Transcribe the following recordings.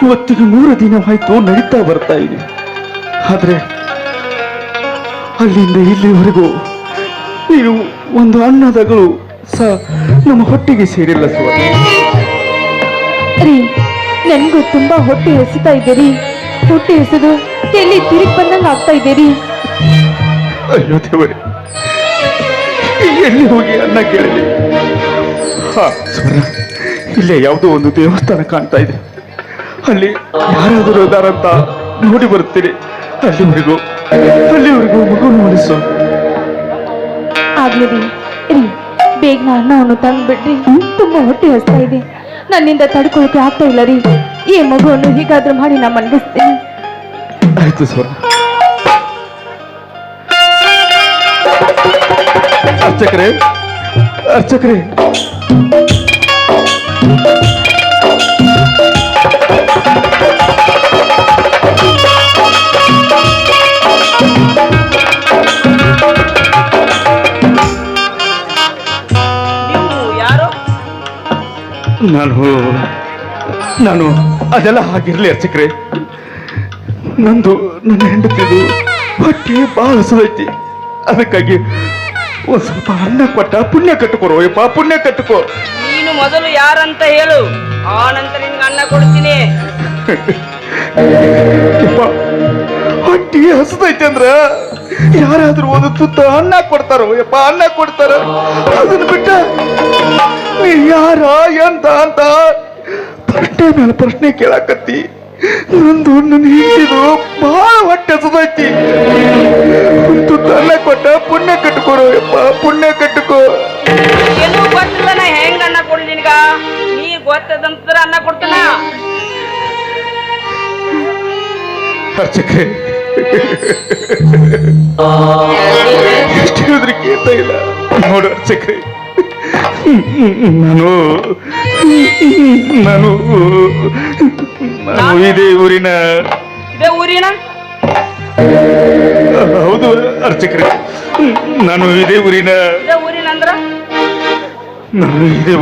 ಇವತ್ತಿಗೆ 3 ದಿನವಾಯ್ತು ನಡೀತಾ ಬರ್ತಾ ಇದೆ. ಆದ್ರೆ ಅಲ್ಲಿಂದ ಇಲ್ಲಿವರೆಗೂ ನೀವು ಒಂದು ಅನ್ನದಗಳು ಸಹ ನಮ್ಮ ಹೊಟ್ಟೆಗೆ ಸೇರಿಲ್ಲ ಸುವರ್ಣ. ರೀ, ನನ್ಗೂ ತುಂಬಾ ಹೊಟ್ಟೆ ಎಸಿತಾ ಇದ್ದೀರಿ. ಹೊಟ್ಟೆ ಎಸೆದು ಎಲ್ಲಿ ತಿರುಗಿ ಬಂದಂಗ ಆಗ್ತಾ ಇದ್ದೀರಿ. ಅಯ್ಯೋ ದೇವರೇ, ಎಲ್ಲಿ ಹೋಗಿ ಅನ್ನ ಕೇಳಲಿ? ಹಾ ಸುವರ್ಣ, ಇಲ್ಲೇ ಯಾವುದೋ ಒಂದು ದೇವಸ್ಥಾನ ಕಾಣ್ತಾ ಇದೆ. ಅಲ್ಲಿ ಯಾರಾದರೂ ಇದ್ದಾರಂತ ನೋಡಿ ಬರುತ್ತೀರಿ. ಅಲ್ಲಿವರೆಗೂ ಮಗುವನ್ನು ಉಳಿಸು. ಆಗ್ಲಿ ರೀ. ರೀ, ಬೇಗ ಅನ್ನವನ್ನು ತಂದು ಬಿಡ್ರಿ. ತುಂಬಾ ಹೊಟ್ಟೆ ಹಸ್ತಾ ಇದೆ, ನನ್ನಿಂದ ತಡ್ಕೊಳ್ಳೋಕೆ ಆಗ್ತಾ ಇಲ್ಲ ರೀ. ಈ ಮಗುವನ್ನು ಹೀಗಾದ್ರೂ ಮಾಡಿ ನಾ ಮಲಗಿಸ್ತೇನೆ. ಆಯ್ತು ಸ್ವರ್ಣ. ಅರ್ಚಕರೇ, ನಾನು ಅದೆಲ್ಲ ಹಾಗಿರ್ಲಿ ಅರ್ಚಕ್ರೆ. ನನ್ನ ಹೆಂಡತಿದು ಹೊಟ್ಟೆ ಬಹಳ ಹಸುವೈತಿ. ಅದಕ್ಕಾಗಿ ಒಂದ್ ಸ್ವಲ್ಪ ಅನ್ನ ಕೊಟ್ಟ ಪುಣ್ಯ ಕಟ್ಟುಕೋರೋ ಯಪ್ಪ, ಪುಣ್ಯ ಕಟ್ಟುಕೋ. ನೀನು ಮೊದಲು ಯಾರಂತ ಹೇಳು, ಆ ನಂತರ ನಿನ್ಗೆ ಅನ್ನ ಕೊಡ್ತೀನಿ. ಯಪ್ಪ, ಹೊಟ್ಟೆ ಹಸುದೈತಿ ಅಂದ್ರ ಯಾರಾದ್ರೂ ಒಂದು ತುತ್ತ ಅನ್ನ ಕೊಡ್ತಾರೋ ಯಪ್ಪ, ಅನ್ನ ಕೊಡ್ತಾರ. ಅದನ್ನ ಬಿಟ್ಟ ನೀ ಯಾರ ಎಂತ ಅಂತ ಪ್ರಶ್ನೆ ಮೇಲೆ ಪ್ರಶ್ನೆ ಕೇಳಾಕತ್ತಿ. ನನ್ನ ಹಿಂದಿದು ಬಹಳ ಹೊಟ್ಟೆ ಹಸುದೈತಿ. ಒಂದು ತುತ್ತ ಅನ್ನ ಕೊಟ್ಟ ಪುಣ್ಯ ಕಟ್ಟುಕೋರೋ ಯಪ್ಪ, ಪುಣ್ಯ ಕಟ್ಟುಕೋ. ಏನು ಗೊತ್ತಿಲ್ಲ ನಾ ಹೆಂಗ ಅನ್ನ ಕೊಡ್ಲಿ ನಿನ್ಗ? ನೀ ಗೊತ್ತದಂತರ ಅನ್ನ ಕೊಡ್ತಾನ. ಅರ್ಚಕ್ರೆ, ಎಷ್ಟು ಹೇಳಿದ್ರೆ ಕೇಳ್ತಾ ಇಲ್ಲ. ನೋಡು ಅರ್ಚಕ್ರೆ, ನಾನು ಇದೇ ಊರಿನ. ಹೌದು ಅರ್ಚಕ್ರೆ, ನಾನು ಇದೇ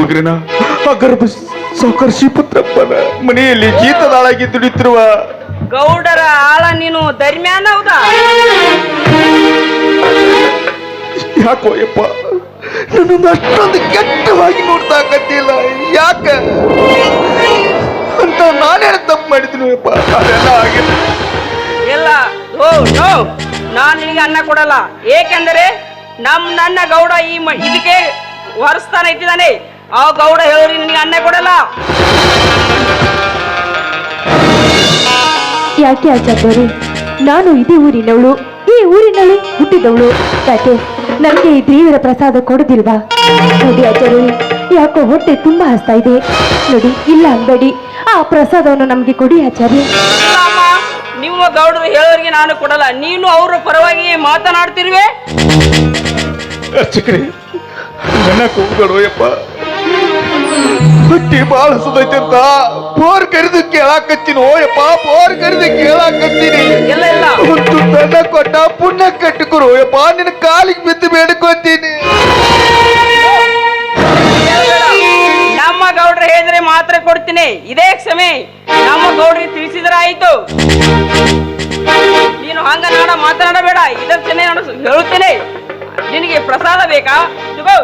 ಊರಿನ ಅಗರ್ಭ ಸಾಕರ್ಷಿ ಪುತ್ರಪ್ಪನ ಮನೆಯಲ್ಲಿ ಜೀತದಾಳಾಗಿ ದುಡಿತಿರುವ ಗೌಡರ ಆಳ. ನೀನು ದರ್ಮ್ಯಾನ ಹೌದಾ? ಯಾಕೋ ಯಪ್ಪ ನನ್ನೊಂದು ಅಷ್ಟೊಂದು ಕೆಟ್ಟವಾಗಿ ನೋಡ್ತಾಕತ್ತಿಲ್ಲ? ಯಾಕ ಅಂತ ನಾನೇನು ತಪ್ಪು ಮಾಡಿದ್ದೀನಿ ಯಪ್ಪ? ಅದೆಲ್ಲ ಆಗಿಲ್ಲ. ಇಲ್ಲ, ನಾನು ನಿನಗೆ ಅನ್ನ ಕೊಡಲ್ಲ. ಏಕೆಂದರೆ ನನ್ನ ಗೌಡ ಇದಕ್ಕೆ ಹೊರಸ್ತಾನ ಇಟ್ಟಿದ್ದಾನೆ. ಆ ಗೌಡ ಹೇಳಿ ನಿನಗೆ ಅನ್ನ ಕೊಡಲ್ಲ. ಯಾಕೆ ಆಚಾರ್ಯರೇ, ನಾನು ಇದೇ ಊರಿನವಳು, ಈ ಊರಿನಲ್ಲಿ ಹುಟ್ಟಿದವಳು. ಯಾಕೆ ನನಗೆ ಈ ದೇವರ ಪ್ರಸಾದ ಕೊಡೋದಿಲ್ವಾ? ನೋಡಿ ಆಚಾರ್ಯರೇ, ಯಾಕೋ ಹೊಟ್ಟೆ ತುಂಬಾ ಹಸ್ತಾ ಇದೆ. ನೋಡಿ, ಇಲ್ಲ ಅನ್ಬೇಡಿ, ಆ ಪ್ರಸಾದವನ್ನು ನಮ್ಗೆ ಕೊಡಿ ಆಚಾರ್ಯ. ನಿಮ್ಮ ಗೌಡರು ಹೇಳೋರಿಗೆ ನಾನು ಕೊಡಲ್ಲ. ನೀನು ಅವರ ಪರವಾಗಿ ಮಾತನಾಡ್ತಿರುವೆ. ಅರ್ಚಕ್ರೆ, ನನ್ನ ಕೂಗಡೋಯಪ್ಪ, ಹೊಟ್ಟೆ ಬಾಳ ಹಸುದೈತೆ ಅಂತ ಬೋರ್ ಕರೆದು ಕೇಳಾಕತ್ತೀನಿ. ಓಯಪ್ಪ, ಬೋರ್ ಕರೆದು ಕೇಳಾಕತ್ತೀನಿ. ಒಂದು ತನ್ನ ಕೊಟ್ಟ ಪುಣ್ಯ ಕಟ್ಟುಕೊರು ಯಪ್ಪ, ನಿನ್ನ ಕಾಲಿಗೆ ಬಿದ್ದು ಬೇಡ್ಕೊತೀನಿ. ನಮ್ಮ ಗೌಡ್ರ ಹೇಳಿದ್ರೆ ಮಾತ್ರ ಕೊಡ್ತೀನಿ. ಇದೇ ಕ್ಷಮೆ ನಮ್ಮ ಗೌಡ್ರಿಗೆ ತಿಳಿಸಿದ್ರೆ ಆಯ್ತು. ನೀನು ಹಂಗ ಮಾತನಾಡಬೇಡ. ಇದರ ಚೆನ್ನೆ ಹೇಳುತ್ತೇನೆ. ನಿನಗೆ ಪ್ರಸಾದ ಬೇಕಾ? ತಗೋ.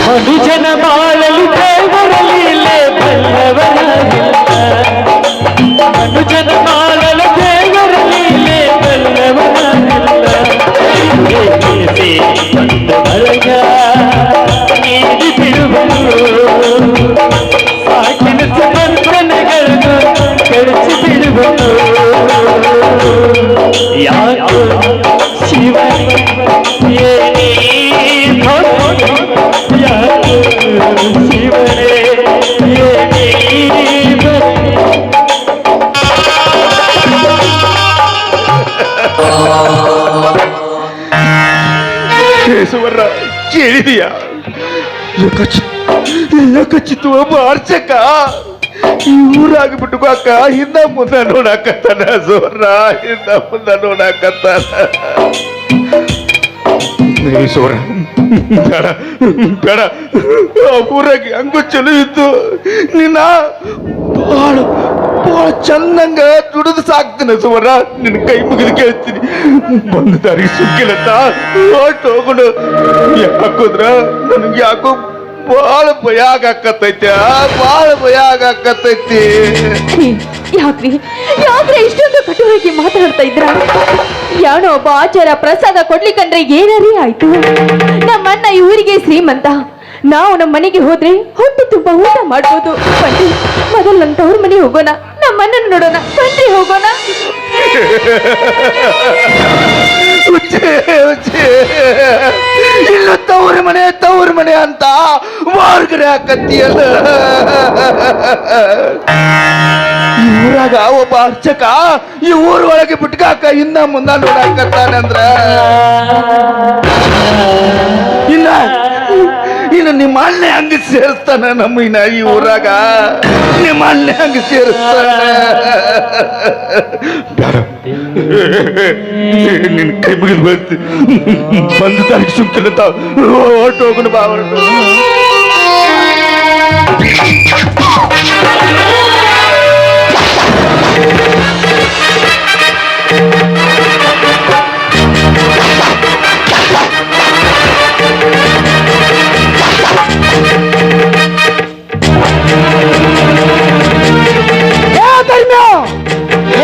ಮನುಜನ ಬಾಳಲಿ ದೇವರಲಿಲೆ ಬಲ್ಲವನಾಗಿಲ್ಲ. ಮನುಜನ ಬಾಳಲು ದೇವರಲಿಲೆ ಬಲ್ಲವನಾಗಿಲ್ಲ. ಬರಗ ನೀಡಿ ಬಿಡುವನು, ಸಾಕಿನ ಸಮರ್ಪಣೆಗಳನ್ನು ಕಳಿಸಿ ಬಿಡುವನು. ಯಾಕೋ ಶಿವ ಶಿವನೇ ಸುವರ್ಣ, ಕೇಳಿದೀಯಾ? ಖಚಿತ ಒಬ್ಬ ಅರ್ಚಕ ಈ ಊರಾಗ ಬಿಟ್ಟುಕೋಕ ಹಿಂದ ಮುಂದ ನೋಡಾಕತ್ತಾನ ಸೋರ, ಹಿಂದ ಮುಂದ ನೋಡಾಕತ್ತಾನ. ಸೋರ ಬೇಡ ಬೇಡ, ಆ ಊರಾಗ ಹಂಗು ಚಲೋ ಇತ್ತು. ನಿನ್ನ ಬಹಳ ಬಹಳ ಚಂದಂಗ ದುಡಿದು ಸಾಕ್ತೀನಿ ಸೋರ. ನಿನ್ನ ಕೈ ಮುಗಿದು ಕೇಳ್ತೀನಿ, ಬಂದ ದಾರಿಗೆ ಸುಕ್ಕಿಲತ್ತ ಹೊಟ್ಟು ಹೋಗೋಣ. ಯಾಕೋದ್ರ ನನಗೆ ಯಾಕೋ ಬಹಳ ಭಯ ಆಗಾಕತ್ತೈತಿ, ಬಹಳ ಭಯ ಆಗಾಕತ್ತೈತಿ. ಯಾಕ್ರಿ ಯಾಕ್ರಿ ಇಷ್ಟೊಂದು ಕಟುವಾಗಿ ಮಾತಾಡ್ತಾ ಇದ್ರ? ಯಾವನೋ ಒಬ್ಬ ಆಚಾರ ಪ್ರಸಾದ ಕೊಡ್ಲಿಕ್ಕಂದ್ರೆ ಏನಾರೀ ಆಯ್ತು? ನಮ್ಮಣ್ಣ ಈ ಊರಿಗೆ ಶ್ರೀಮಂತ. ನಾವು ನಮ್ಮ ಮನೆಗೆ ಹೋದ್ರೆ ಹೊಟ್ಟೆ ತುಂಬಾ ಊಟ ಮಾಡ್ಬೋದು. ಬನ್ನಿ ಮೊದಲು ನನ್ನ ತವ್ರ ಮನೆಗೆ ಹೋಗೋಣ, ನಮ್ಮಣ್ಣನ ನೋಡೋಣ. ಬನ್ನಿ ಹೋಗೋಣ. ಇಲ್ಲ ತವ್ರ ಮನೆ ಅಂತ ಮಾರ್ಗಡೆ ಹಾಕತ್ತೀಯಲ್ಲ. ಈ ಊರಾಗ ಒಬ್ಬ ಅರ್ಚಕ ಈ ಊರ್ ಒಳಗೆ ಬಿಟ್ಕಾಕ ಹಿಂದ ಮುಂದ ನೋಡಾಕತ್ತಾನಂದ್ರ ಇನ್ನು ನಿಮ್ಮ ಅಣ್ಣ ಹಂಗ ಸೇರಿಸ್ತಾನ ನಮ್ಮನ್ನ ಈ ಊರಾಗ. ನಿಮ್ಮ ಅಣ್ಣ ಹಂಗ ಸೇರಿಸ್ತಾನ. ಬೇಡ, ನಿನ್ ಕೈ ಮುಗಿದು ಬರ್ತಿ, ಬಂದು ತಾರೀಕು ಸುಮ್ಕಿಲ್ಲ. ಹೊರಟು ಹೋಗೋಣ ಬಾ.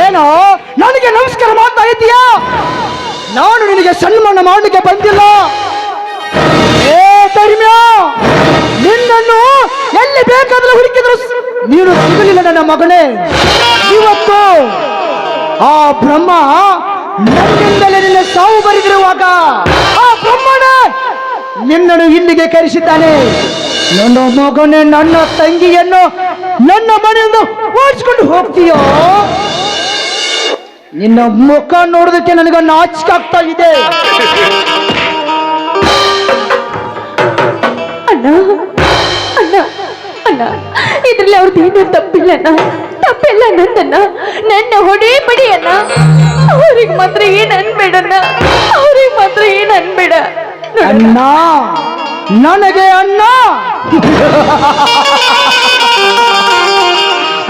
ಏನೋ ನನಗೆ ನಮಸ್ಕಾರ ಮಾಡ್ತಾ ಇದೀಯಾ? ನಾನು ನಿನಗೆ ಸನ್ಮಾನ ಮಾಡಲಿಕ್ಕೆ ಬಂದಿಲ್ಲ. ಏ ಧರ್ಮ್ಯ, ನಿನ್ನನ್ನು ಎಲ್ಲಿ ಬೇಕಾದ್ರೆ ಹುಡುಕಿದ್ರು ನೀನು ಸಿಗಲಿಲ್ಲ ನನ್ನ ಮಗನೇ. ಇವತ್ತು ಆ ಬ್ರಹ್ಮ ನನ್ನಿಂದಲೇ ನಿನ್ನ ಸಾವು ಬರೆದಿರುವಾಗ ಆ ಬ್ರಹ್ಮನೇ ನಿನ್ನನ್ನು ಇಲ್ಲಿಗೆ ಕರೆಸಿದ್ದಾನೆ. ನನ್ನ ಮಗನೇ, ನನ್ನ ತಂಗಿಯನ್ನು ನನ್ನ ಮನೆಯಿಂದ ಓಡಿಸ್ಕೊಂಡು ಹೋಗ್ತೀಯೋ? ನಿನ್ನ ಮುಖ ನೋಡೋದಕ್ಕೆ ನನಗೆ ನಾಚಿಕೆ ಆಗ್ತಾ ಇದೆ. ಅಣ್ಣ ಅಣ್ಣ ಅಣ್ಣ, ಇದ್ರಲ್ಲಿ ಅವ್ರದ್ದು ಏನೂ ತಪ್ಪಿಲ್ಲ ಅಣ್ಣ, ತಪ್ಪಿಲ್ಲ ನಂದನ್ನ. ನನ್ನ ಹೊಡೆ ಬಡಿ ಅಣ್ಣ. ಅವ್ರಿಗೆ ಮಾತ್ರ ಏನ್ ಅನ್ಬೇಡಣ್ಣ, ಅವ್ರಿಗೆ ಮಾತ್ರ ಏನ್ ಅನ್ಬೇಡ. ಅಣ್ಣ, ನನಗೆ ಅಣ್ಣ.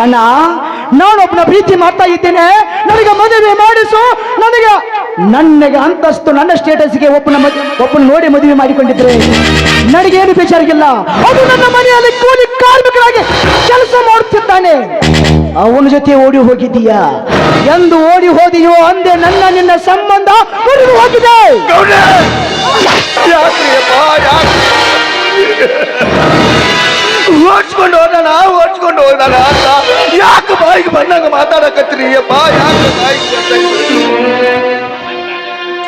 ಅಣ್ಣ, ನಾನೊಬ್ಬನ ಪ್ರೀತಿ ಮಾಡ್ತಾ ಇದ್ದೇನೆ, ನನಗೆ ಮದುವೆ ಮಾಡಿಸು. ನನಗೆ ಅಂತಸ್ತು, ನನ್ನ ಸ್ಟೇಟಸ್ಗೆ ಒಬ್ಬನ ನೋಡಿ ಮದುವೆ ಮಾಡಿಕೊಂಡಿದ್ರೆ ನನಗೇನು ಬೇಜಾರಿಲ್ಲ. ಅದು ನನ್ನ ಮನೆಯಲ್ಲಿ ಕೂಲಿ ಕಾರ್ಮಿಕರಾಗಿ ಕೆಲಸ ಮಾಡುತ್ತಿದ್ದಾನೆ. ಅವನ ಜೊತೆ ಓಡಿ ಹೋಗಿದ್ದೀಯಾ? ಎಂದು ಓಡಿ ಹೋದಿಯೋ ಅಂದೆ ನಿನ್ನ ಸಂಬಂಧ ಮುರಿದು ಹೋಗಿದೆ. ಓಡ್ಸ್ಕೊಂಡು ಹೋಗೋಣ ಅಂತ ಯಾಕೆ ಬಾಯಿಗೆ ಬಂದಂಗ ಮಾತಾಡಕತ್ರಿ ಅಪ್ಪ? ಯಾಕೆ ಬಾಯಿಗೆ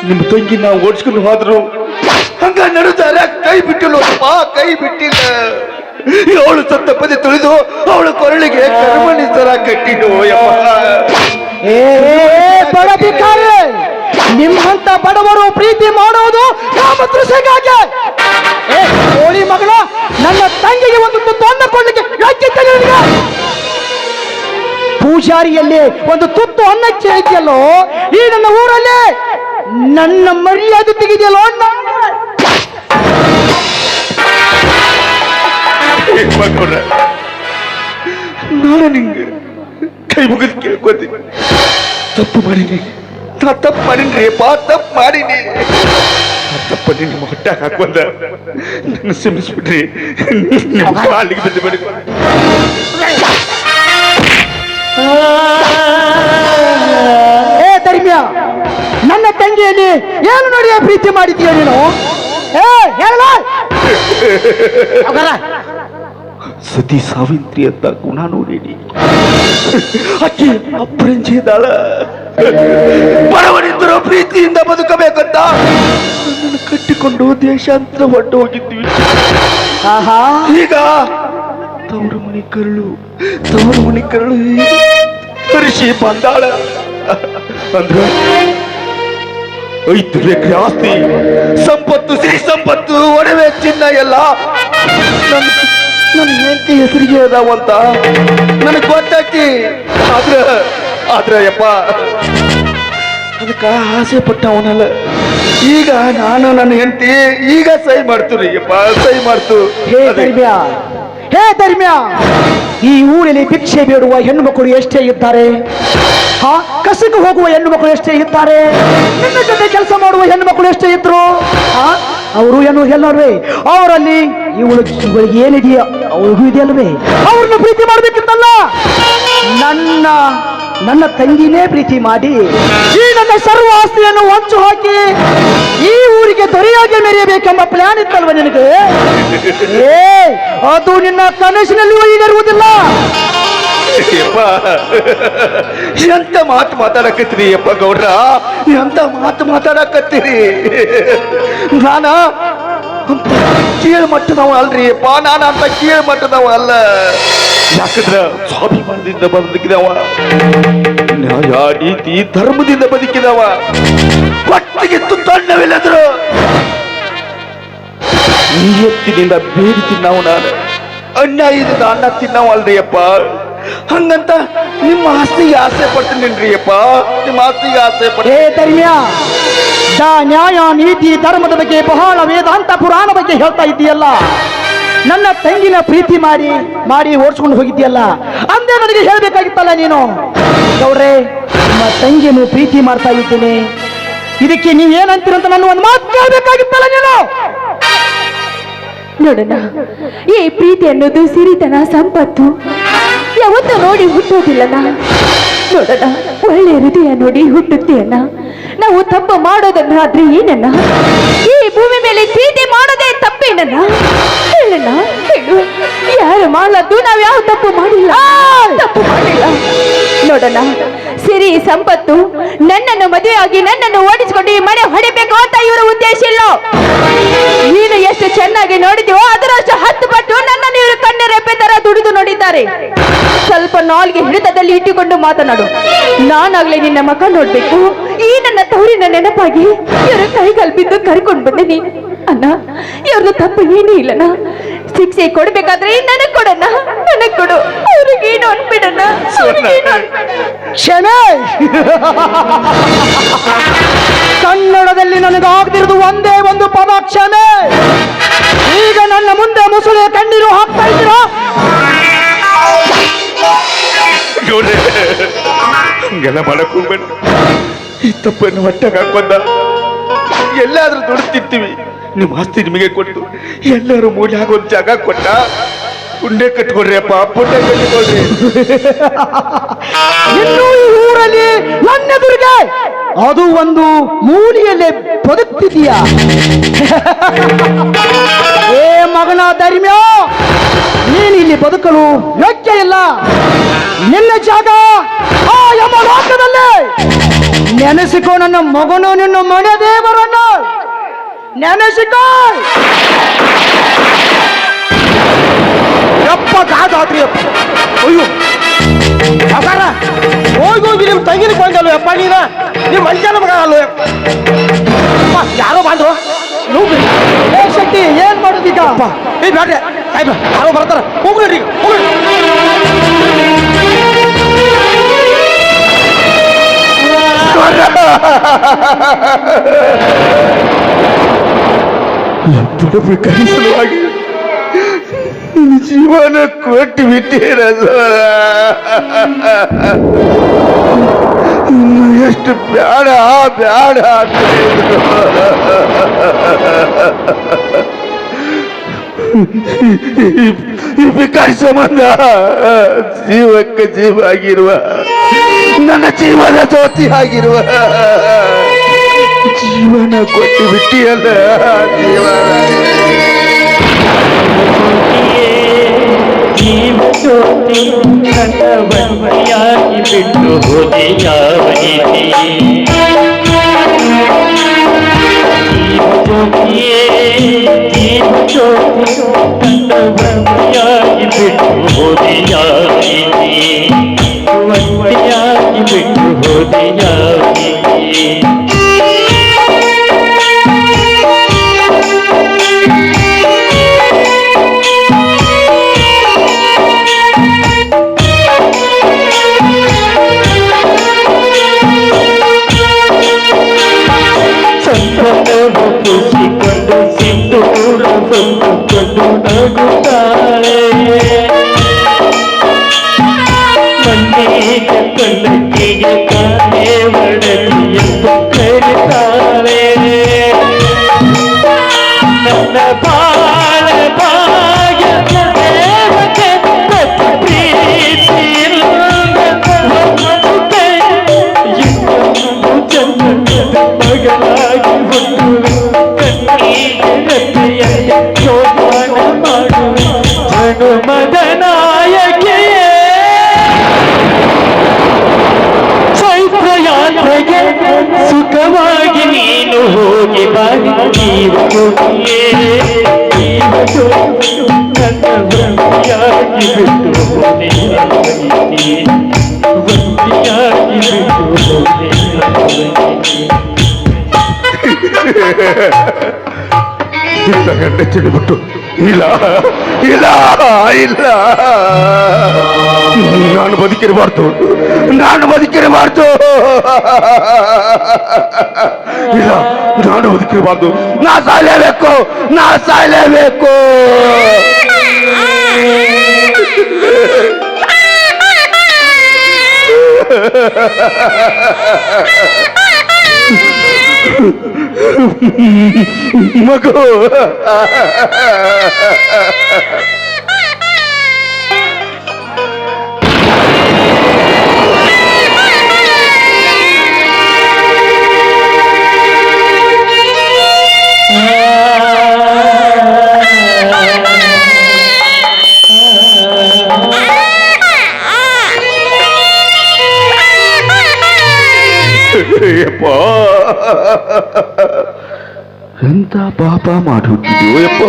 ನಿಮ್ಮ ತಂಗಿ ನಾವು ಓಡಿಸ್ಕೊಂಡು ಹೋದ್ರು ಹಂಗ ನಡುತ್ತಾರೆ. ಕೈ ಬಿಟ್ಟಿಲ್ಲಪ್ಪ, ಕೈ ಬಿಟ್ಟಿಲ್ಲ. ಅವಳು ಸತ್ತ ಪದ ತುಳಿದು ಅವಳ ಕೊರಳಿಗೆ ಕರ್ಮಣಿ ಸರ ಕಟ್ಟಿದ್ದು. ನಿಮ್ಮಂತ ಬಡವರು ಪ್ರೀತಿ ಮಾಡೋದು ಕಾಮತೃಷೆಗಾಗಿ. ಹೋಳಿ ಮಗಳ, ನನ್ನ ತಂಗಿಗೆ ಒಂದು ತುತ್ತು ಅನ್ನ ಕೊಡ್ಲಿಕ್ಕೆ ಪೂಜಾರಿಯಲ್ಲಿ ಒಂದು ತುತ್ತು ಅನ್ನ ಕೇಳಿದ್ಯಲ್ಲೋ? ಈ ನನ್ನ ಊರಲ್ಲಿ ನನ್ನ ಮರ್ಯಾದೆ ತೆಗಿದೆಯಲ್ಲೋ? ನಾನು ನಿಂಗೆ ಕೈ ಮುಗಿದು ಕೇಳ್ಕೊತೀನಿ, ತಪ್ಪು ಮಾಡೀನಿ, ನಾ ತಪ್ಪು ಮಾಡೀನಿ ಅಪ್ಪ, ತಪ್ಪು ಮಾಡೀನಿ. ತಪ್ಪಲ್ಲಿ ನಿಮ್ಮ ಹೊಟ್ಟಾಗ ಹಾಕೊಂಡ ನನ್ನ ಕ್ಷಮಿಸ್ಬಿಡ್ರಿ. ನಿಮ್ಮ ಕಾಲಿಗೆ ಬಿದ್ದು ಬಿಡಿ. ಏ ಧರ್ಮ್ಯ, ನನ್ನ ತಂಗಿಯಲ್ಲಿ ಏನು ನೋಡಿ ಪ್ರೀತಿ ಮಾಡಿದ್ದೀಯ ನೀನು? ಹೇಳ. ಸತಿ ಸಾವಿತ್ರಿ ಅಂತ ಗುಣ ನೋಡಿನಿ. ಅಕ್ಕಿ ಅಪರಂಜಿದಾಳ. ಬಡವನಿದ್ದರೂ ಪ್ರೀತಿಯಿಂದ ಬದುಕಬೇಕಂತ ನನ್ನನ್ನು ಕಟ್ಟಿಕೊಂಡು ದೇಶಾಂತರ ಹೊಟ್ಟು ಹೋಗಿದ್ವಿ. ಈಗ ತವರು ಮನೆ ಕರಳು ಹರಿಸಿ ಬಂದಾಳ. ಅಂದ್ರ 5 ಎಕರೆ ಆಸ್ತಿ, ಸಂಪತ್ತು, ಸಿರಿ ಸಂಪತ್ತು, ಒಡವೆ, ಚಿನ್ನ ಎಲ್ಲ ನನ್ನ ಹೆಂಡತಿ ಹೆಸರಿಗೆ ಅದಾವಂತ ನನಗೆ ಗೊತ್ತಾಯ್ತಿ. ಆದ್ರೆ ಯಪ್ಪ ಅದಕ್ಕ ಆಸೆ ಪಟ್ಟವನಲ್ಲ. ಈಗ ನಾನು ನನ್ನ ಹೆಂಡತಿ ಈಗ ಸಹಿ ಮಾಡ್ತೀರಿ ಯಪ್ಪ, ಸಹಿ ಮಾಡ್ತು. ಹೇ ಧರ್ಮ್ಯ, ಹೇ ಧರ್ಮ್ಯ, ಈ ಊರಲ್ಲಿ ಭಿಕ್ಷೆ ಬೇಡುವ ಹೆಣ್ಣು ಮಕ್ಕಳು ಎಷ್ಟೇ ಇದ್ದಾರೆ? ಕಸಕ್ಕೆ ಹೋಗುವ ಹೆಣ್ಣು ಮಕ್ಕಳು ಎಷ್ಟೇ ಇದ್ದಾರೆ? ನಿನ್ನ ಜೊತೆ ಕೆಲಸ ಮಾಡುವ ಹೆಣ್ಣು ಮಕ್ಕಳು ಎಷ್ಟೇ ಇದ್ರು? ಅವರು ಏನು ಎಲ್ಲವೇ ಅವರಲ್ಲಿ ಇವಳಿಗೆ ಏನಿದೆಯೋ ಅವ್ರಿಗೂ ಇದೆಯಲ್ವೇ? ಅವ್ರನ್ನ ಪ್ರೀತಿ ಮಾಡ್ಬೇಕಿತ್ತಲ್ಲ. ನನ್ನ ತಂಗಿನೇ ಪ್ರೀತಿ ಮಾಡಿ ಈ ನನ್ನ ಸರ್ವ ಆಸ್ತಿಯನ್ನು ಹೊಂಚು ಹಾಕಿ ಈ ಊರಿಗೆ ದೊರೆಯಾಗಿ ಮೆರೆಯಬೇಕೆಂಬ ಪ್ಲಾನ್ ಇತ್ತಲ್ವ ನಿನಗೆ? ಅದು ನಿನ್ನ ಕನಸಿನಲ್ಲಿಯೂ ಈಡೇರುವುದಿಲ್ಲ. ಯಪ್ಪ ಎಂತ ಮಾತು ಮಾತಾಡಕತ್ತೀರಿ ಯಪ್ಪ ಗೌಡ್ರ, ಎಂತ ಮಾತು ಮಾತಾಡಕತ್ತೀರಿ? ನಾನ ಅಂತ ಕೀಳ್ ಮಟ್ಟದವ ಅಲ್ರಿ ಯಪ್ಪ, ನಾನು ಅಂತ ಕೀಳ್ ಮಟ್ಟದವ ಅಲ್ಲ. ಯಾಕಂದ್ರ ಸ್ವಾಭಿಮಾನದಿಂದ ಬದುಕಿದವ, ನ್ಯಾಯ ನೀತಿ ಧರ್ಮದಿಂದ ಬದುಕಿದವ, ಹೊಟ್ಟಿಗೆ ತುತ್ತಣ್ಣವಿಲ್ಲದ್ರು ನಿಯತ್ತಿನಿಂದ ಬೇಡಿ ತಿನ್ನವ ನಾನು, ಅನ್ಯಾಯದಿಂದ ಅನ್ನ ತಿನ್ನವ ಅಲ್ರಿ ಯಪ್ಪ. ಹಂಗಂತ ನಿಮ್ಮ ಆಸ್ತಿಗೆ ಆಸೆ ಪಟ್ಟಿನೇನ್ರಿ ಯಪ್ಪ, ನಿಮ್ಮ ಆಸ್ತಿಗೆ ಆಸೆ ಪಟ್ಟ. ಹೇ ಧರ್ಮ್ಯ, ನ್ಯಾಯ ನೀತಿ ಧರ್ಮದ ಬಗ್ಗೆ ಬಹಳ ವೇದಾಂತ ಪುರಾಣ ಬಗ್ಗೆ ಹೇಳ್ತಾ ಇದ್ದೀಯಲ್ಲ. ನನ್ನ ತಂಗಿನ ಪ್ರೀತಿ ಮಾಡಿ ಓಡಿಸ್ಕೊಂಡು ಹೋಗಿದ್ದೀಯಲ್ಲ, ಅಂದೇ ನನಗೆ ಹೇಳ್ಬೇಕಾಗಿತ್ತಲ್ಲ ನೀನು. ಗೌಡ್ರೆ, ನಿಮ್ಮ ತಂಗಿಯನ್ನು ಪ್ರೀತಿ ಮಾಡ್ತಾ ಇದ್ದೇನೆ, ಇದಕ್ಕೆ ನೀವೇನಂತೀರಂತ ನನ್ನ ಒಂದು ಮಾತು ಕೇಳಬೇಕಾಗಿತ್ತಲ್ಲ ನೀನು. ನೋಡೋಣ, ಈ ಪ್ರೀತಿ ಅನ್ನೋದು ಸಿರಿತನ ಸಂಪತ್ತು ಯಾವತ್ತೂ ನೋಡಿ ಹುಟ್ಟೋದಿಲ್ಲನ. ನೋಡೋಣ, ಒಳ್ಳೆ ಹೃದಯ ನೋಡಿ ಹುಟ್ಟುತ್ತೆಯನ್ನ. ನಾವು ತಪ್ಪು ಮಾಡೋದನ್ನಾದ್ರೆ ಏನನ್ನ? ಈ ಭೂಮಿ ಮೇಲೆ ಪ್ರೀತಿ ಮಾಡೋದೇ ತಪ್ಪೇನನ್ನ? ಹೇಳಣ್ಣ, ಹೇಳು. ಯಾರು ಮಾಡದ್ದು? ನಾವ್ ಯಾವ ತಪ್ಪು ಮಾಡಿಲ್ಲ, ತಪ್ಪು ಮಾಡಿಲ್ಲ. ನೋಡೋಣ, ಸಿರಿ ಸಂಪತ್ತು ನನ್ನನ್ನು ಮದುವೆಯಾಗಿ ನನ್ನನ್ನು ಓಡಿಸಿಕೊಂಡು ಈ ಮನೆ ಹೊಡಿಬೇಕು ಅಂತ ಇವರ ಉದ್ದೇಶ ಇಲ್ಲ. ನೀನು ಎಷ್ಟು ಚೆನ್ನಾಗಿ ನೋಡಿದ್ಯೋ ಅದರಷ್ಟು 10 ಪಟ್ಟು ನನ್ನನ್ನು ಇವರು ಕಣ್ಣು ರೆಪ್ಪೆ ತರ ದುಡಿದು ನೋಡಿದ್ದಾರೆ. ಸ್ವಲ್ಪ ನಾಲ್ಗೆ ಹಿಡಿತದಲ್ಲಿ ಇಟ್ಟುಕೊಂಡು ಮಾತನಾಡು. ನಾನಾಗ್ಲೇ ನಿನ್ನ ಮಗ ನೋಡ್ಬೇಕು. ಈ ನನ್ನ ತವರಿನ ನೆನಪಾಗಿ ಇವರು ಕೈಗಾಲ್ ಬಿದ್ದು ಕರ್ಕೊಂಡು ಬಂದಿನಿ ಅಣ್ಣ. ಇವ್ರದ್ದು ತಪ್ಪು ಏನೂ ಇಲ್ಲಣ್ಣ. ಶಿಕ್ಷೆ ಕೊಡ್ಬೇಕಾದ್ರೆ ನನಗ್ ಕೊಡಣ್ಣ, ನನಗ್ ಕೊಡು. ಅವ್ರಿಗೇನು ಅನ್ಬಿಡಣ್ಣ, ಕ್ಷಮೆ. ಕನ್ನಡದಲ್ಲಿ ನನಗಾಗ್ದಿರೋದು ಒಂದೇ ಒಂದು ಪದ, ಕ್ಷಮೆ. ಈಗ ನನ್ನ ಮುಂದೆ ಮುಸುಳೆ ಕಣ್ಣೀರು ಹಾಕ್ತಾ ಇದ್ದೀರಾ? ಹಂಗೆಲ್ಲ ಮಾಡಕ್ ಹೋಗ್ಬೇಡ. ಈ ತಪ್ಪನ್ನು ಹೊಟ್ಟೆಗೆ ಹಾಕೊಂಡ ಎಲ್ಲಾದ್ರೂ ದುಡ್ತಿರ್ತೀವಿ. ನಿಮ್ಮ ಆಸ್ತಿ ನಿಮಗೆ ಕೊಟ್ಟು ಎಲ್ಲರೂ ಮೂಲೆ ಆಗೊಂದು ಜಾಗ ಕೊಟ್ಟ ಪುಣ್ಯ ಕಟ್ಕೊಡ್ರಿ ಅಪ್ಪ, ಪುಣ್ಯ ಕಟ್ಟಿಕೊಡ್ರಿ. ಇನ್ನು ಈ ಊರಲ್ಲಿ ನನ್ನೆದುರಿಗೆ ಅದು ಒಂದು ಮೂಲೆಯಲ್ಲೇ ಬದುಕ್ತಿದೀಯ. ಏ ಮಗನ ಧರ್ಮ್ಯ, ನೀನು ಇಲ್ಲಿ ಬದುಕಲು ಯೋಗ್ಯ ಇಲ್ಲ. ನಿನ್ನ ಜಾಗ ಆ ಯಮಲೋಕದಲ್ಲೇ. ನೆನೆಸಿಕೋ ನನ್ನ ಮಗನು, ನಿನ್ನ ಮನೆ ದೇವರನ್ನು ನೆನೆಸಿಕೋ. ಯಪ್ಪ ಗಾದಾದ್ರಿ ಅಪ್ಪ. ಅಯ್ಯೋ ಸಾಕಾರ, ಹೋಗಿ ನಿಮ್ ತಂಗಿನ ಕೊಂಡಲ್ವ ಯಪ್ಪ ನೀನ? ನೀವು ಮನುಷ್ಯನ ಮಗ ಅಲ್ವ ಯಪ್ಪ? ಯಾರೋ ಬಂದ್ರು. ಏ ಶಕ್ತಿ, ಏನ್ ಮಾಡೋದೀಗ? ಏ ಬ್ಯಾಡ್ರಿ ಸಾಯ್ಬ, ಯಾರೋ ಬರ್ತಾರ. ಹೋಗ್ರಿ ಹೋಗ್ರಿ. ಕಲಿಸಲುವಾಗಿ ಜೀವನ ಕೊಟ್ಟು ಬಿಟ್ಟಿರಲ್ಲ. ಎಷ್ಟು ಬ್ಯಾಡ ಬ್ಯಾಡ ಈ ಭಿಕಾರಿ ಸಂಬಂಧ ಜೀವಕ್ಕೆ ಜೀವ ಆಗಿರುವ, ನನ್ನ ಜೀವನ ಜ್ಯೋತಿ ಆಗಿರುವ ಜೀವನ ಕೊಟ್ಟು ಬಿಟ್ಟಿಯಲ್ಲ. ಜೀವ ಜ್ಯೋತಿ ನನ್ನ ಬಂದಿಯಾಗಿ ಬಿಟ್ಟು ಹೋದೆ ಯಾವ ರೀತಿ? ಜೀವ ಜ್ಯೋತಿ ನನ್ನ ಬಂದಿಯಾಗಿ ಬಿಟ್ಟು ಹೋದೆ ಯಾವ ರೀತಿ? ಬಂದಿಯಾಗಿ ಬಿಟ್ಟು ಹೋದೆ ಯಾವ ರೀತಿ? ನೀರು ಕೊಡಿಯೇ ಇವತ್ತು ನನ್ನ ಬಂದಿಯಾಗಿ ಬಿಟ್ಟು ಹೋದೆ ಬಂದಿಯಾಗಿ ಬಿಟ್ಟು ಹೋದೆ ಇಂಥ ಗಂಟೆ ಚಿಡಿಬಿಟ್ಟು ಇಲ್ಲ ಇಲ್ಲ ಇಲ್ಲ ನಾನು ಬದುಕಿರಬಾರ್ದು ನಾನು ಬದುಕಿರಬಾರ್ದು ಇಲ್ಲ ನಾನು ಬದುಕಿರಬಾರ್ದು ನಾ ಸಾಯಲೇಬೇಕು ನಾ ಸಾಯಲೇಬೇಕು ಮಗು ಯಪ್ಪ ಎಂತ ಪಾಪ ಮಾಡಿ ಹುಟ್ಟಿದ್ಯೋ ಯಪ್ಪ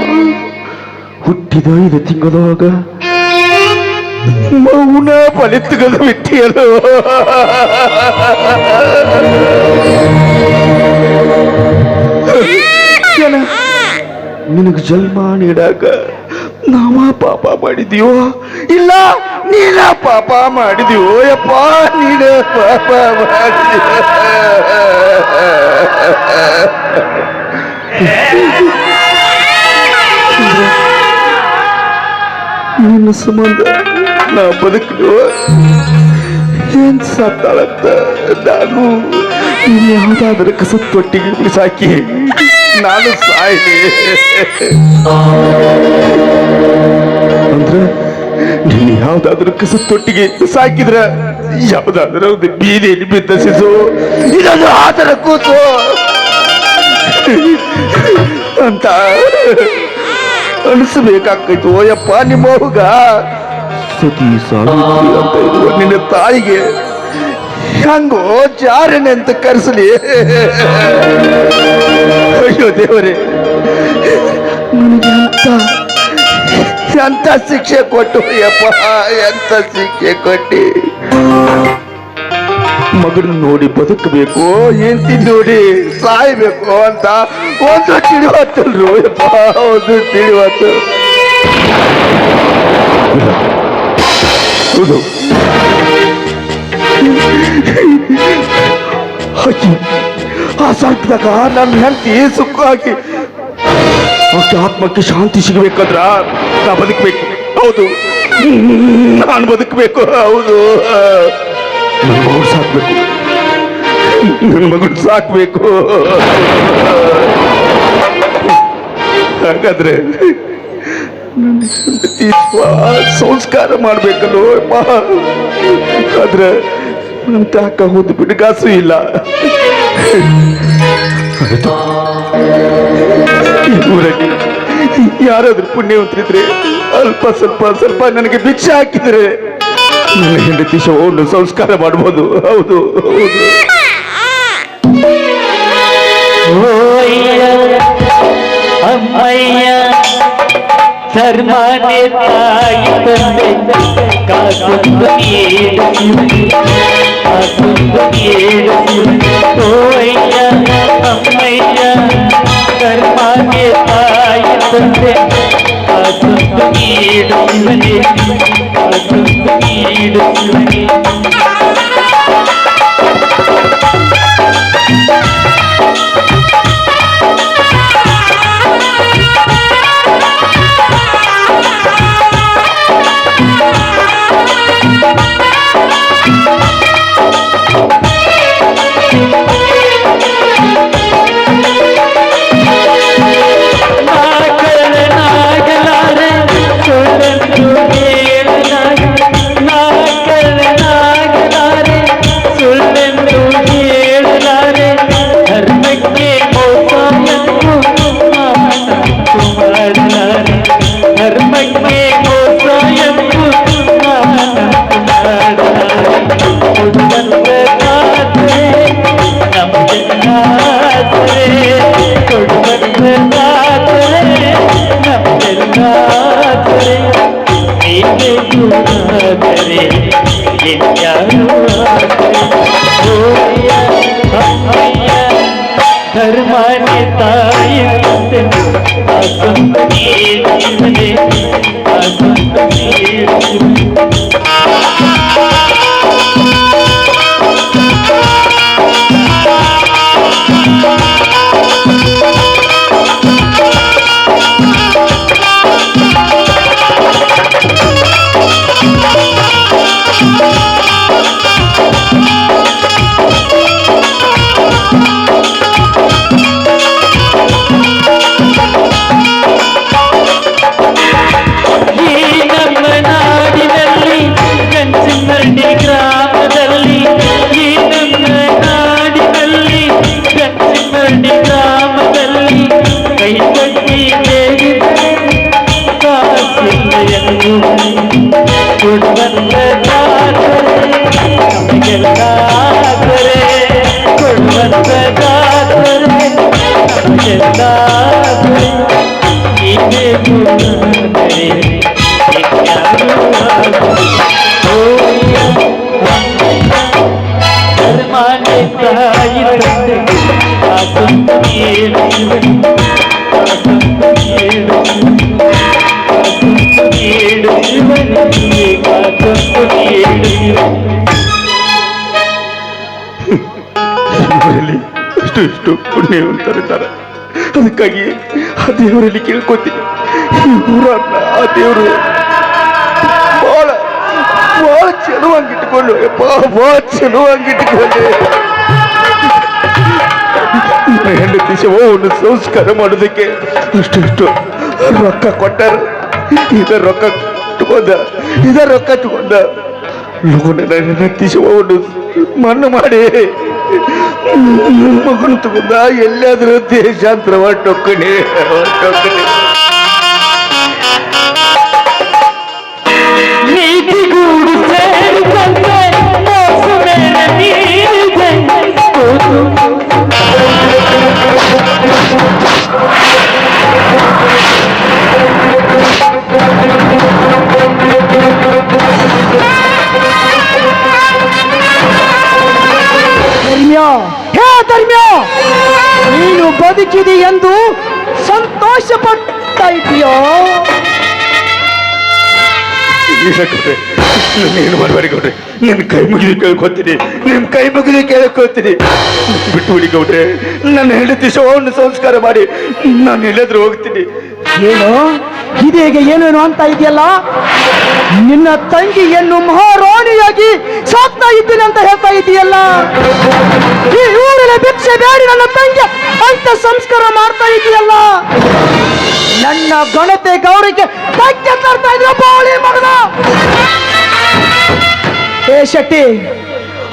ಹುಟ್ಟಿದ 5 ತಿಂಗಳಾಗ ಮೌನ ಫಲಿತಗಳು ಬಿಟ್ಟಿಯಲು ನಿನಗೆ ಜನ್ಮ ನೀಡಾಕ ನಾವ ಪಾಪ ಮಾಡಿದೀವೋ ಇಲ್ಲ ನೀನ ಪಾಪ ಮಾಡಿದೀವೋ ಯಪ್ಪ ನೀನ ಪಾಪ ಮಾಡಿದೀವ ನಿನ್ನ ಸಂಬಂಧ ನಾ ಬದುಕಿರುವ ಏನ್ ಸತ್ತಾಳಂತ ನಾನು ಇನ್ಯಾವುದಾದ್ರೂ ಕಸತ್ತೊಟ್ಟಿಗೆ ಬಿಸಾಕಿ ನಾನು ಸಾಯ್ಲಿ ಅಂದ್ರೆ ನೀನು ಯಾವ್ದಾದ್ರೂ ಕಸತ್ತೊಟ್ಟಿಗೆ ಸಾಕಿದ್ರ ಯಾವ್ದಾದ್ರೂ ಒಂದು ಬೀದಿಯಲ್ಲಿ ಬಿದ್ದ ಶಿಶು ಇದೊಂದು ಆತರ ಕೂಸು ಅಂತ ಅನಿಸ್ಬೇಕಾಗ್ತೈತು ಯಪ್ಪ ನಿಮ್ಮ ಹುಗ ಸತಿ ಸಾವಿತ್ರಿ ಅಂತ ಇರುವ ನಿನ್ನ ತಾಯಿಗೆ ಹೆಂಗೋ ಜಾರನೆ ಅಂತ ಕರೆಸಲಿ ಅಯ್ಯೋ ದೇವರೇ ನನಗೆ ಎಂತ ಶಿಕ್ಷೆ ಕೊಟ್ಟು ಯಪ್ಪ ಎಂತ ಶಿಕ್ಷೆ ಕೊಟ್ಟಿ ಮಗನ ನೋಡಿ ಬದುಕಬೇಕು ಹೆಂಡತಿ ನೋಡಿ ಸಾಯ್ಬೇಕು ಅಂತ ಒಂದು ತಿಳಿವತ್ತಲ್ರು ಯಪ್ಪ ಒಂದು ತಿಳಿವತ್ತು ಹೌದು ಹಾಕಿ ಆ ಸರ್ಕದಾಗ ನನ್ನ ಹೆಂಡತಿ ಸುಖವಾಗಿ ಅವಕ್ಕೆ ಆತ್ಮಕ್ಕೆ ಶಾಂತಿ ಸಿಗಬೇಕಂದ್ರ ನಾ ಬದುಕಬೇಕು ಹೌದು ನಾನು ಬದುಕಬೇಕು ಹೌದು ನನ್ನ ಮಗು ಸಾಕ್ಬೇಕು ನನ್ನ ಮಗು ಸಾಕ್ಬೇಕು ಹಾಗಾದ್ರೆ ನನ್ನ ಹೆಂಡತಿ ಸಂಸ್ಕಾರ ಮಾಡ್ಬೇಕಲ್ಲೋ ಆದ್ರೆ ನನ್ನ ತಾಕ ಹೋದ್ ಬಿಡುಗಾಸು ಇಲ್ಲ ಊರಲ್ಲಿ ಯಾರಾದ್ರೂ ಪುಣ್ಯವಂತರಿದ್ರೆ ಅಲ್ಪ ಸ್ವಲ್ಪ ನನಗೆ ಭಿಕ್ಷೆ ಹಾಕಿದ್ರೆ ನನ್ನ ಹೆಂಡತಿ ಶವವನ್ನು ಸಂಸ್ಕಾರ ಮಾಡ್ಬೋದು ಹೌದು ಹೌದು ಅಮ್ಮಯ್ಯ ಧರ್ಮನೇ ತಾಯಿ ತಂದೆ ಕಾಸೊಂದು ಓಯ್ಯ ಅಮ್ಮಯ್ಯ ಧರ್ಮನೇ ತಾಯಿ ತಂದೆ ಕಾಸೊಂದು ಶಿವನೇ ಕಾಸೊಂದು ಶಿವನೇ ತಾಯಿ ತಂದೆ ಆ ಸ್ವಂತ ನೀಡುವನೆ ಆ ಸ್ವಂತ ನೀಡುವನೆ ಇಷ್ಟು ಪುಣ್ಯವಂತರಿದ್ದಾರೆ. ಅದಕ್ಕಾಗಿ ಆ ದೇವರಲ್ಲಿ ಕೇಳ್ಕೊತೀನಿ, ಈ ಊರನ್ನ ಆ ದೇವರು ಬಹಳ ಬಹಳ ಚೆಲುವಾಗಿಟ್ಕೊಂಡು ಬಹಳ ಚೆಲುವಾಗಿಟ್ಕೊಂಡು ಹೆಂಡತಿ ಶವವನ್ನು ಸಂಸ್ಕಾರ ಮಾಡೋದಕ್ಕೆ ಅಷ್ಟು ರೊಕ್ಕ ಕೊಟ್ಟಾರ. ಇದರ ರೊಕ್ಕ ತಗೊಂಡ ಹೆಂಡತಿ ಶವವನ್ನು ಮಣ್ಣು ಮಾಡಿ ಮಗನು ತಗೊಂಡ ಎಲ್ಲಾದ್ರೂ ದೇಶಾಂತರ ಹೊಟ್ಟೊಕ್ಕಣಿ ನೀತಿಗೂಡು ಸೇರಿದಂತೆ ಮೋಸ ಮೇಲೆ ನೀರಿದೆ ಧರ್ಮ್ಯ, ನೀನು ಬದುಕಿದೆ ಎಂದು ಸಂತೋಷ ಪಡ್ತಾ ಇದೆಯೋ? ಏನು ಮಾಡಬೇಡಿ ಗೌಡ್ರೆ, ನಿನ್ನ ಕೈ ಮುಗಿದು ಕೇಳ್ಕೊತೀನಿ, ನಿನ್ನ ಕೈ ಮುಗಿದು ಕೇಳ್ಕೊತೀನಿ. ಬಿಟ್ಟು ಬಿಡಿ ಗೌಡ್ರೆ, ನನ್ನ ಹೆಂಡತಿ ಶವವನ್ನು ಸಂಸ್ಕಾರ ಮಾಡಿ ನಾನು ಎಲ್ಲಾದ್ರೂ ಹೋಗ್ತೀನಿ. ಏನು ಇದೀಗ ಏನೇನು ಅಂತ ಇದೆಯಲ್ಲ? ನಿನ್ನ ತಂಗಿಯನ್ನು ಮಹಾರಾಣಿಯಾಗಿ ಸಾಕ್ತಾ ಇದ್ದೀನಿ ಅಂತ ಹೇಳ್ತಾ ಇದೆಯಲ್ಲ? ಈ ಊರಿನ ಭಿಕ್ಷೆ ಬೇಡಿ ನನ್ನ ತಂಗಿ ಅಂತ ಸಂಸ್ಕಾರ ಮಾಡ್ತಾ ಇದೆಯಲ್ಲ? ನನ್ನ ಘನತೆ ಗೌರವಕ್ಕೆ ಧಕ್ಕೆ ತರ್ತಾ ಇದ್ರ ಬಾಳಿ ಮಗನ. ಏ ಶೆಟ್ಟಿ,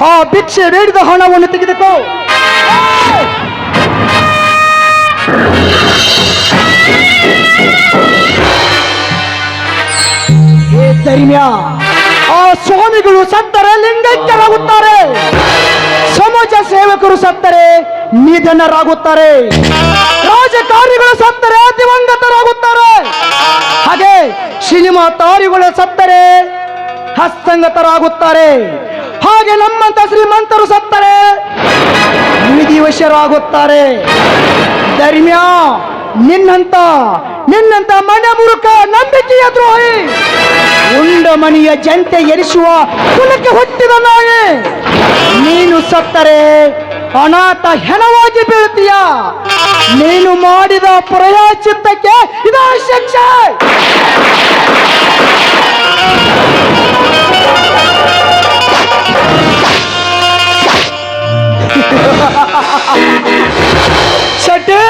ಆ ಭಿಕ್ಷೆ ಬೇಡಿದ ಹಣವನ್ನು ತೆಗೆದುಕೋ. ಧರ್ಮ್ಯ, ಆ ಸ್ವಾಮಿಗಳು ಸತ್ತರೆ ಲಿಂಗೈಕ್ಯರಾಗುತ್ತಾರೆ, ಸಮಾಜ ಸೇವಕರು ಸತ್ತರೆ ನಿಧನರಾಗುತ್ತಾರೆ, ರಾಜಕಾರಣಿಗಳು ಸತ್ತರೆ ದಿವಂಗತರಾಗುತ್ತಾರೆ, ಹಾಗೆ ಸಿನಿಮಾ ತಾರಿಗಳು ಸತ್ತರೆ ಹಸ್ತಂಗತರಾಗುತ್ತಾರೆ, ಹಾಗೆ ನಮ್ಮಂತ ಶ್ರೀಮಂತರು ಸತ್ತರೆ ವಿಧಿವಶರಾಗುತ್ತಾರೆ. ಧರ್ಮ್ಯ, ನಿನ್ನಂತ ಮನೆ ಮುರುಕ ನಂಬಿಕೆಯ ದ್ರೋಹಿ, ಉಂಡ ಮನೆಯ ಜಂತೆ ಎರಿಸುವ ಕುಲಕ್ಕೆ ಹುಟ್ಟಿದ ನಾಯಿ, ನೀನು ಸತ್ತರೆ ಅನಾಥ ಹೆಣವಾಗಿ ಬೀಳ್ತೀಯ. ನೀನು ಮಾಡಿದ ಪ್ರಾಯಶ್ಚಿತ್ತಕ್ಕೆ ಇದ ಶಿಕ್ಷೆ. ಶೆಟ್ಟಿ,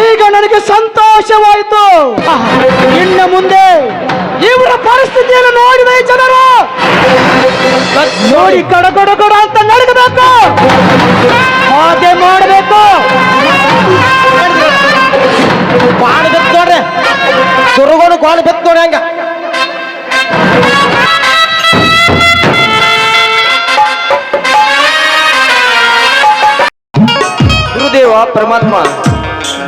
ಈಗ ನನಗೆ ಸಂತೋಷವಾಯಿತು. ಇನ್ನು ಮುಂದೆ ಇವರ ಪರಿಸ್ಥಿತಿಯನ್ನು ನೋಡಿದ ಈ ಜನರು ನೋಡಿ ಕಡ ಅಂತ ನಡಗಬೇಕು, ಹಾಗೆ ಮಾಡಬೇಕು. ಮಾಡ್ಬೇಕು ನೋಡ್ರಿ, ಸುರುಗೋಡು ಕಾಣ್ಬೇಕು ನೋಡಿ ಹಂಗ. ಗುರುದೇವ ಪರಮಾತ್ಮ,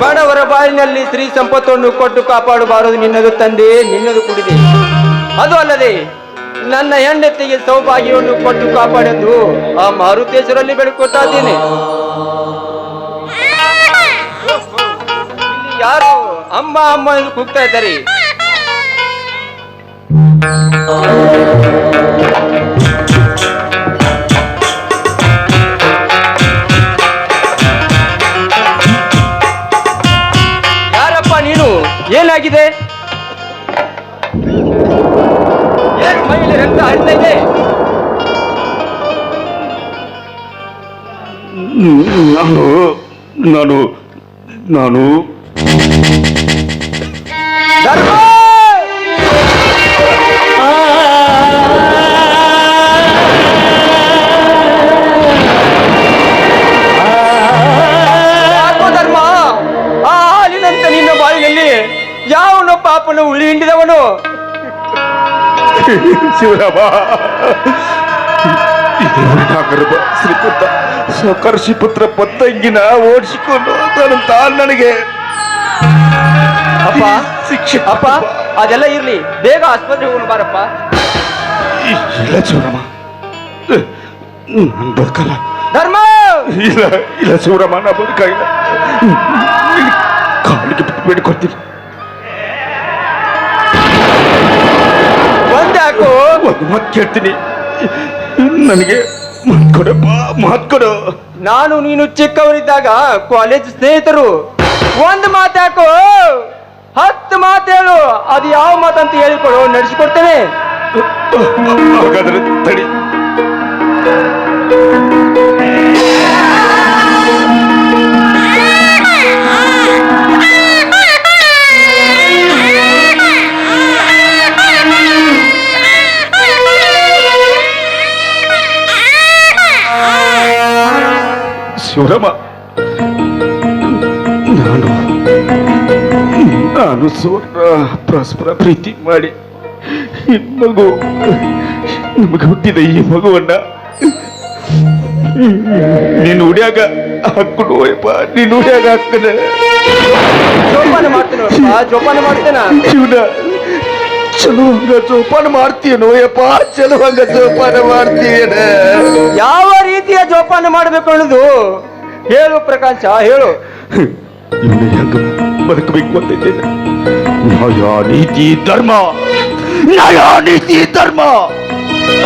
ಬಡವರ ಬಾಳಿನಲ್ಲಿ ಸ್ತ್ರೀ ಸಂಪತ್ತನ್ನು ಕೊಟ್ಟು ಕಾಪಾಡಬಾರದು ನಿನ್ನದು ತಂದೆ, ನಿನ್ನದು ಕುಡಿದೆ. ಅದು ಅಲ್ಲದೆ ನನ್ನ ಹೆಂಡತಿಗೆ ಸೌಭಾಗ್ಯವನ್ನು ಕೊಟ್ಟು ಕಾಪಾಡಲು ಆ ಮಾರುತೇಶ್ವರಲ್ಲಿ ಬೇಡಿಕೊಳ್ತಾ ಇದ್ದೇನೆ. ಯಾರು ಅಮ್ಮ ಅಮ್ಮ ಎಂದು ಕೂಗ್ತಾ ಇದ್ದಾರೆ. ಯಾರಪ್ಪ ನೀನು? ಏನಾಗಿದೆ? ಏನು ಮೈಯಲ್ಲಿ ರಕ್ತ ಹರಿತಾ ಇದೆ? ನಾನು ಧರ್ಮ! ಯಾಕೋ ಧರ್ಮ? ಆ ಹಾಲಿನಂತ ನಿನ್ನ ಬಾಯಿನಲ್ಲಿ ಯಾವನೋ ಪಾಪನು ಉಳಿ ಹಿಂಡಿದವನು? ಶಿವರಾಮ, ಗರ್ಭ ಶ್ರೀಪುತ್ರ ಸಕರ್ಷಿ ಪುತ್ರ ಪತ್ತಂಗಿನ ಓಡಿಸಿಕೊಂಡು ನನಗೆ ಅಪ್ಪ ಶಿಕ್ಷೆ. ಅಪ್ಪ ಅದೆಲ್ಲ ಇರ್ಲಿ, ಬೇಗ ಆಸ್ಪತ್ರೆಗೆ ಹೋಗೋಣ ಬಾರಪ್ಪ. ಇಲ್ಲ ಶಿವರಾಮ, ನಾನು ಬದುಕಲ್ಲ. ಧರ್ಮ! ಇಲ್ಲ ಇಲ್ಲ ಶಿವರಾಮ, ನಾ ಬದುಕಾಗಿಲ್ಲ. ಕಾಲಿಗೆ ಬೇಡಿಕೊಡ್ತೀನಿ. ಒಂದ್ಯಾಕೋ? ಒಂದು ಮಾತು ಕೇಳ್ತೀನಿ, ನನಗೆ ಮಾತ್ಕೊಡಪ್ಪ, ಮಾತ್ಕೊಡು. ನಾನು ನೀನು ಚಿಕ್ಕವರಿದ್ದಾಗ ಕಾಲೇಜ್ ಸ್ನೇಹಿತರು. ಒಂದು ಮಾತಾಕೋ, 10 ಮಾತೇಳು. ಅದು ಯಾವ ಮಾತಂತ ಹೇಳಿಕೊಡು, ನಡೆಸಿಕೊಡ್ತೇನೆ. ಹಾಗಾದ್ರೆ ತಡಿ. ಶಿವರಾಮ, ನಾನು ಸುವರ್ಣ ಪರಸ್ಪರ ಪ್ರೀತಿ ಮಾಡಿ ಈ ಮಗು, ನಮಗೆ ಹುಟ್ಟಿದ ಈ ಮಗುವನ್ನ ನೀನು ಉಡಿಯಾಗ ಹಾಕೊಂಡು ಹೋಯಪ್ಪ, ನೀನು ಉಡಿಯಾಗ ಹಾಕ್ತಾನೆ. ಜೋಪಾನ ಮಾಡ್ತೇನೆ, ಜೋಪಾನ ಮಾಡ್ತೇನ. ಶಿವನ ಚಲೋ ಹಂಗ ಜೋಪಾನ ಮಾಡ್ತೀಯನೋ ಯಪ್ಪ, ಚಲೋ ಹಂಗ ಜೋಪಾನ ಮಾಡ್ತೀಯನ. ಯಾವ ರೀತಿಯ ಜೋಪಾನ ಮಾಡಬೇಕು ಅನ್ನೋದು ಹೇಳು ಪ್ರಕಾಶ, ಹೇಳು. ಇವನು ಹೆಂಗ ಬದುಕಬೇಕು ಅಂತ ಇದ್ದೇನೆ. ನ್ಯಾಯ ನೀತಿ ಧರ್ಮ, ನ್ಯಾಯ ನೀತಿ ಧರ್ಮ.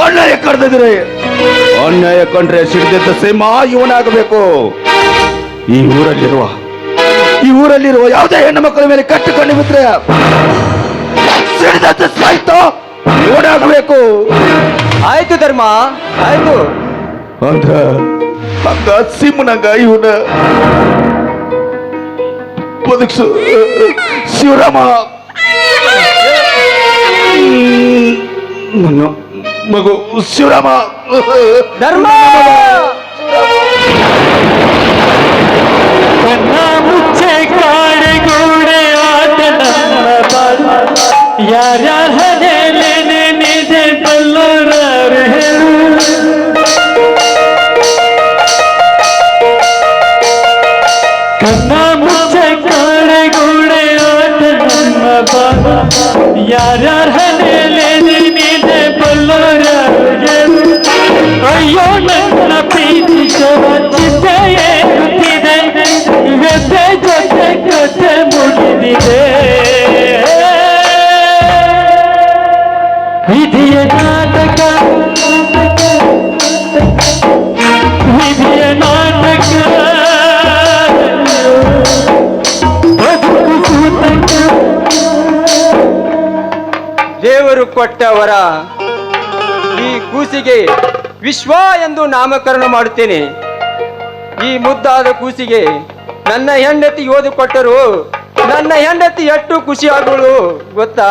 ಅನ್ಯಾಯ ಕಡ್ದಿದ್ರೆ, ಅನ್ಯಾಯ ಕಂಡ್ರೆ ಸಿಡಿದ ಸೇಮ ಇವನಾಗಬೇಕು. ಈ ಊರಲ್ಲಿರುವ ಯಾವುದೇ ಹೆಣ್ಣು ಮಕ್ಕಳ ಮೇಲೆ ಕಟ್ಟುಕೊಂಡು ಬಿಟ್ರೆ ಸಿಡಿದ ಸಾಯ್ತೋ ಇವನಾಗಬೇಕು. ಆಯ್ತು ಧರ್ಮ, ಆಯ್ತು. ಅಂದ್ರ ಹಂಗ ಸಿಂಹನಂಗ ಇವನ ಬದುಕ್ಸು ಶಿವರಾಮ. ನನ್ನ ಮಗು ಶಿವರಾಮ. ಧರ್ಮ! ಮುಚ್ಚೆ ಕಾಡೆಗೂಡೆ ಆಟ ನನ್ನ ಬಾಳ ಯಾರ್ಯಾರ ಹನೇಲೇನೆ ನಿಜೆ ಬಲ್ಲೋರಾರು ಹೇಳು. ಕನ್ನ ಮುಚ್ಚೆ ಕಾಡೆಗೂಡೆ ಆಟ ನನ್ನ ಬಾಳ ಯಾರ್ಯಾರ ಹನೇಲೇನೆ ನಿಜೆ ಬಲ್ಲೋರಾರು ಹೇಳು. ಅಯ್ಯೋ ನನ್ನ ಪ್ರೀತಿ ಚಿತೆ ಏರುತ್ತಿದೆ, ವ್ಯಥೆ ಜೊತೆ ಕಥೆ ಮುಗಿದಿದೆ. ವಿಧಿಯ ನಾಟಕ, ವಿಧಿಯ ನಾಟಕ, ಬದುಕು ಸೂತಕ. ದೇವರು ಕೊಟ್ಟವರ ಈ ಕೂಸಿಗೆ ವಿಶ್ವ ಎಂದು ನಾಮಕರಣ ಮಾಡುತ್ತೇನೆ. ಈ ಮುದ್ದಾದ ಕೂಸಿಗೆ ನನ್ನ ಹೆಂಡತಿ ಓದು ಕೊಟ್ಟರು. ನನ್ನ ಹೆಂಡತಿ ಎಷ್ಟು ಖುಷಿಯಾಗುವಳು ಗೊತ್ತಾ?